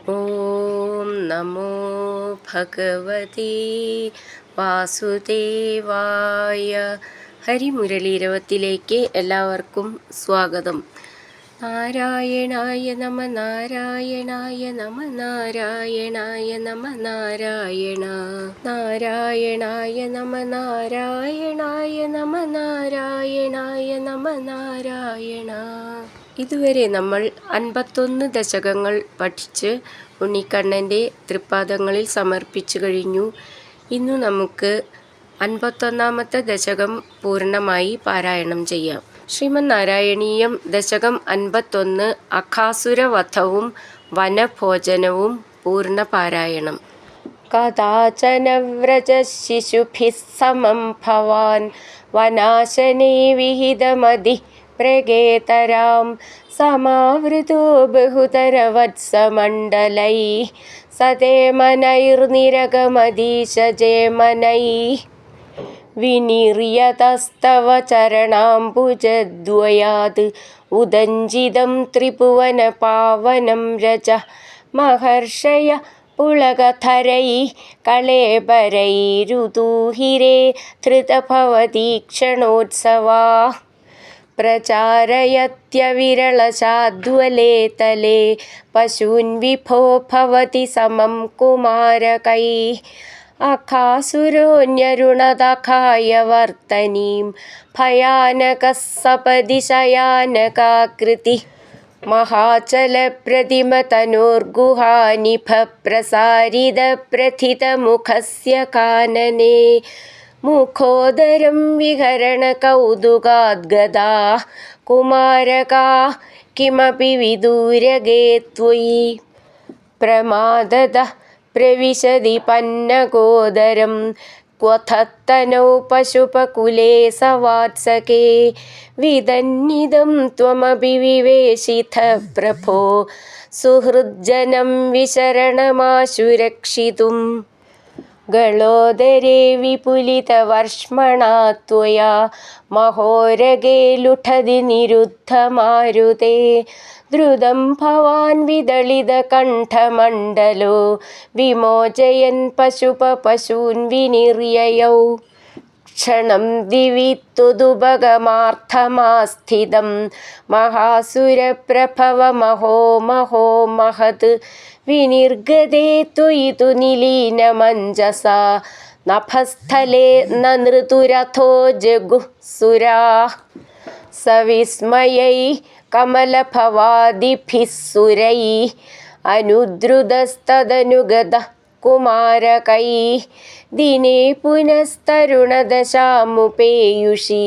ഓം നമോ ഭഗവതേ വാസുദേവായ. ഹരിമുരളീരവത്തിലേക്ക് എല്ലാവർക്കും സ്വാഗതം. നാരായണായ നമ നാരായണായ നമ നാരായണായ നമ നാരായണ നാരായണായ നമ നാരായണായ നമ നാരായണായ നമ നാരായണ. ഇതുവരെ നമ്മൾ 51 ദശകങ്ങൾ പഠിച്ച് ഉണ്ണിക്കണ്ണൻ്റെ തൃപ്പാദങ്ങളിൽ സമർപ്പിച്ചു കഴിഞ്ഞു. ഇന്നു നമുക്ക് 51ാമത്തെ ദശകം പൂർണ്ണമായി പാരായണം ചെയ്യാം. ശ്രീമദ് നാരായണീയം ദശകം 51 അഖാസുരവധവും വനഭോജനവും പൂർണ്ണ പാരായണം. കഥാചന വ്രജശിശുഭിः സമം ഭവാൻ വനാശനേ വിഹിതമതി പ്രഗേതരാം സമാവൃതോ ബഹുതരവത്സമണ്ഡലൈः സതേമനൈർനിരഗമധീശജേമനൈः വിനിർയതസ്തവ ചരണാംബുജദ്വയാത് ഉദഞ്ചിതം ത്രിഭുവനപാവനം രജഃ മഹർഷയ പുളകധരൈः കളേബരൈരുതൂഹിരേ ധൃതഭവതീക്ഷണോത്സവാः പ്രചാരയത്യവിരളശാദ്വലേ തലേ പശൂൻ വിഭോ ഭവതി സമം കുമാരകൈः അഖാസുരോന്യരുണതഖായ വർത്തനീം ഭയാനകഃ സപദി ശയാനകാകൃതിഃ മഹാചലപ്രതിമതനോർഗുഹാനിഭപ്രസാരിതപ്രഥിതമുഖസ്യ കാനനെ മുഖോദരം വിഹരണകൗതുകാദ്ഗതാഃ കുമാരകാഃ കിമപി വിദൂരഗേ ത്വയി പ്രമാദതഃ പ്രവിശതി പന്നഗോദരം ക്വഥത്തനൗ പശുപകുലേ സവാത്സകേ വിദന്നിദം ത്വമപി വിവേശിതഃ പ്രഭോ സുഹൃജ്ജനം വിശരണമാശു രക്ഷിതും ഗളോദരേ വിപുലിതവർഷ്മണാ ത്വയാ മഹോരഗേ ലുഠതി നിരുദ്ധമാരുതേ ദ്രുതം ഭവാൻ വിദളിതകണ്ഠമണ്ഡലോ വിമോചയൻ പശൂൻ വിനിർയയൗ ക്ഷണം ദിവി തുദുപഗമാർത്ഥമാസ്ഥിതം മഹാസുരപ്രഭവമഹോ മഹോ മഹത് വിനിർഗതേ ത്വയി തു നിലീനമഞ്ജസാ നഭസ്ഥലേ ന നൃതുരഥോ ജഗുഃ സുരാഃ സവിസ്മയൈഃ കമലഭവാദിഭിः സുരൈഃ അനുദ്രുതസ്തദനുഗതഃ കുമാരകൈഃ ദിനേ പുനസ്തരുണദശാമുപേയുഷി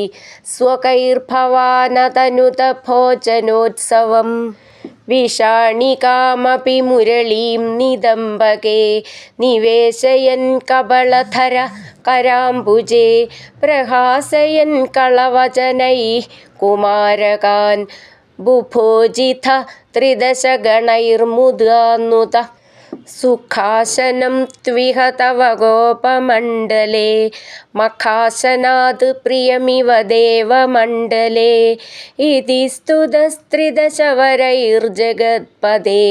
സ്വകൈർഭവാനതനുത ഭോജനോത്സവം വിഷാണികാമപി മുരളീം നിദംബകേ നിവേശയൻ കബളധര കരാംബുജേ പ്രഹാസയൻ കളവചനൈഃ കുമാരകാൻ ബുഭോജിത ത്രിദശഗണൈർമുദാനുത സുഖാസനം ത്വിഹ തവ ഗോപമണ്ഡലേ മഖാസനാത് പ്രിയമിവ ദേവമണ്ഡലേ ഇതി സ്തുതസ്ത്രിദശവരൈർജഗത്പദേ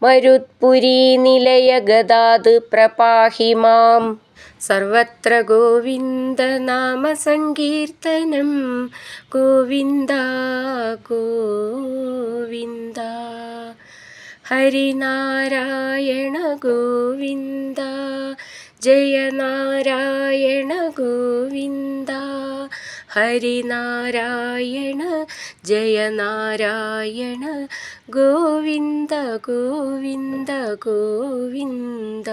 മരുത്പുരീ നിലയഗതാത് പ്രപാഹി മാം. സർവത്ര ഗോവിന്ദനാമസങ്കീർത്തനം ഗോവിന്ദ ഗോവിന്ദ ഹരിനാരായണ ഗോവിന്ദ ജയ നാരായണ ഗോവിന്ദ ഹരിനാരായണ ജയ നാരായണ ഗോവിന്ദ ഗോവിന്ദ ഗോവിന്ദ.